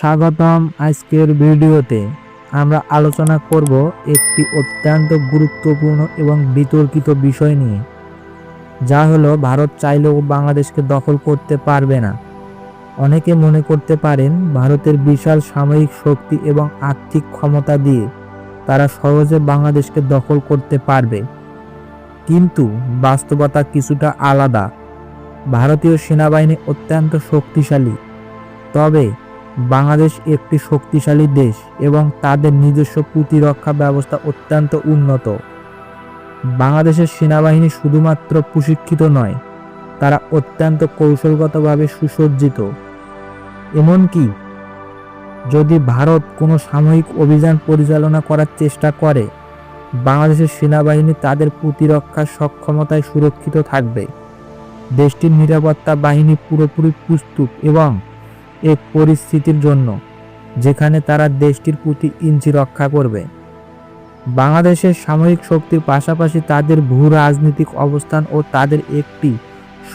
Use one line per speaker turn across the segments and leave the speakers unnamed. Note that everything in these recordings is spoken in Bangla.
স্বাগতম। আজকের ভিডিওতে আমরা আলোচনা করব একটি অত্যন্ত গুরুত্বপূর্ণ এবং বিতর্কিত বিষয় নিয়ে, যা হলো ভারত চাইলেও বাংলাদেশকে দখল করতে পারবে না। অনেকে মনে করতে পারেন ভারতের বিশাল সামরিক শক্তি এবং আর্থিক ক্ষমতা দিয়ে তারা সহজে বাংলাদেশকে দখল করতে পারবে, কিন্তু বাস্তবতা কিছুটা আলাদা। ভারতীয় সেনাবাহিনী অত্যন্ত শক্তিশালী, তবে বাংলাদেশ একটি শক্তিশালী দেশ এবং তাদের নিজস্ব প্রতিরক্ষা ব্যবস্থা অত্যন্ত উন্নত। বাংলাদেশের সেনাবাহিনী শুধুমাত্র প্রশিক্ষিত নয়, তারা অত্যন্ত কৌশলগতভাবে সুসজ্জিত। এমনকি যদি ভারত কোনো সামরিক অভিযান পরিচালনা করার চেষ্টা করে, বাংলাদেশের সেনাবাহিনী তাদের প্রতিরক্ষার সক্ষমতায় সুরক্ষিত থাকবে। দেশটির নিরাপত্তা বাহিনী পুরোপুরি প্রস্তুত এবং এক পরিস্থিতির জন্য যেখানে তারা দেশটির প্রতি ইঞ্চি রক্ষা করবে। বাংলাদেশের সামরিক শক্তির পাশাপাশি তাদের ভূ রাজনৈতিক অবস্থান ও তাদের একটি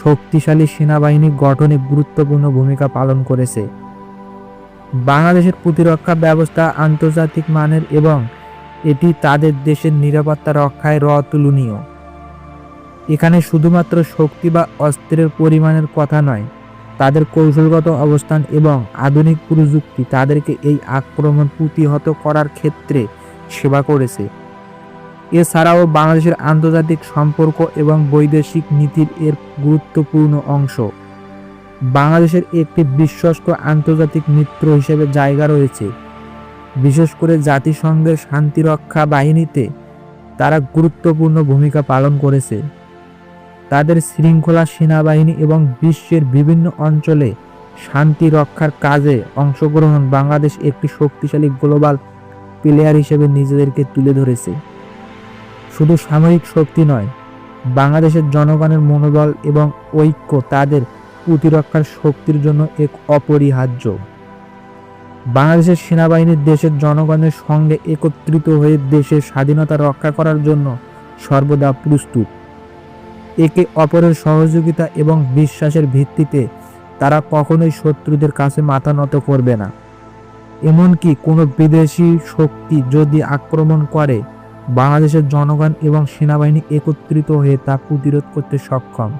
শক্তিশালী সেনাবাহিনী গঠনে গুরুত্বপূর্ণ ভূমিকা পালন করেছে। বাংলাদেশের প্রতিরক্ষা ব্যবস্থা আন্তর্জাতিক মানের এবং এটি তাদের দেশের নিরাপত্তা রক্ষায় অতুলনীয়। এখানে শুধুমাত্র শক্তি বা অস্ত্রের পরিমাণের কথা নয়, তাদের কৌশলগত অবস্থান এবং আধুনিক প্রযুক্তি তাদেরকে এই আক্রমণ প্রতিহত করার ক্ষেত্রে সেবা করেছে। এছাড়াও বাংলাদেশের আন্তর্জাতিক সম্পর্ক এবং বৈদেশিক নীতির এর গুরুত্বপূর্ণ অংশ। বাংলাদেশের একটি বিশ্বস্ত আন্তর্জাতিক মিত্র হিসেবে জায়গা রয়েছে, বিশেষ করে জাতিসংঘের শান্তিরক্ষা বাহিনীতে তারা গুরুত্বপূর্ণ ভূমিকা পালন করেছে। তাদের শৃঙ্খলা সেনাবাহিনী এবং বিশ্বের বিভিন্ন অঞ্চলে শান্তি রক্ষার কাজে অংশগ্রহণ বাংলাদেশ একটি শক্তিশালী গ্লোবাল প্লেয়ার হিসেবে নিজেদেরকে তুলে ধরেছে। শুধু সামরিক শক্তি নয়, বাংলাদেশের জনগণের মনোবল এবং ঐক্য তাদের প্রতিরক্ষার শক্তির জন্য এক অপরিহার্য। বাংলাদেশের সেনাবাহিনী দেশের জনগণের সঙ্গে একত্রিত হয়ে দেশের স্বাধীনতা রক্ষা করার জন্য সর্বদা প্রস্তুত। একে অপরের সহযোগিতা এবং বিশ্বাসের ভিত্তিতে তারা কখনোই শত্রুদের কাছে মাথা নত করবে না। এমনকি কোনো বিদেশি শক্তি যদি আক্রমণ করে, বাংলাদেশের জনগণ এবং সেনাবাহিনী একত্রিত হয়ে তা প্রতিরোধ করতে সক্ষম।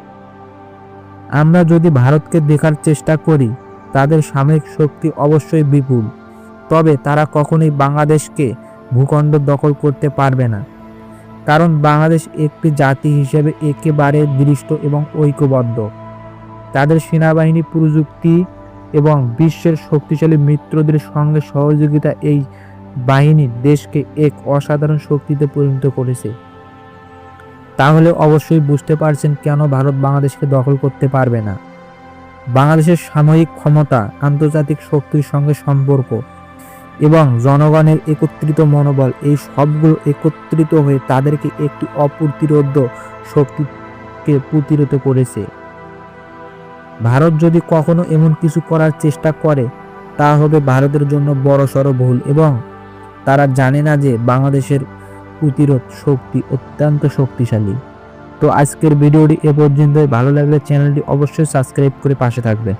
আমরা যদি ভারতকে দেখার চেষ্টা করি, তাদের সামরিক শক্তি অবশ্যই বিপুল, তবে তারা কখনোই বাংলাদেশকে ভূখণ্ড দখল করতে পারবে না, কারণ বাংলাদেশ একটি জাতি হিসেবে একেবারে দৃষ্ট এবং ঐক্যবদ্ধ। তাদের সেনাবাহিনী প্রযুক্তি এবং বিশ্বের শক্তিশালী মিত্রদের সঙ্গে সহযোগিতা এই বাহিনী দেশকে এক অসাধারণ শক্তিতে পরিণত করেছে। তাহলে অবশ্যই বুঝতে পারছেন কেন ভারত বাংলাদেশকে দখল করতে পারবে না। বাংলাদেশের সামরিক ক্ষমতা, আন্তর্জাতিক শক্তির সঙ্গে সম্পর্ক এবং জনগণের একত্রিত মনোবল, এই সবগুলো একত্রিত হয়ে তাদেরকে একটি অপ্রতিরোধ্য শক্তিকে প্রতিরোধ করেছে। ভারত যদি কখনো এমন কিছু করার চেষ্টা করে, তা হবে ভারতের জন্য বড়সড় ভুল এবং তারা জানে না যে বাংলাদেশের প্রতিরোধ শক্তি অত্যন্ত শক্তিশালী। তো আজকের ভিডিওটি এ পর্যন্তই। ভালো লাগলে চ্যানেলটি অবশ্যই সাবস্ক্রাইব করে পাশে থাকবে।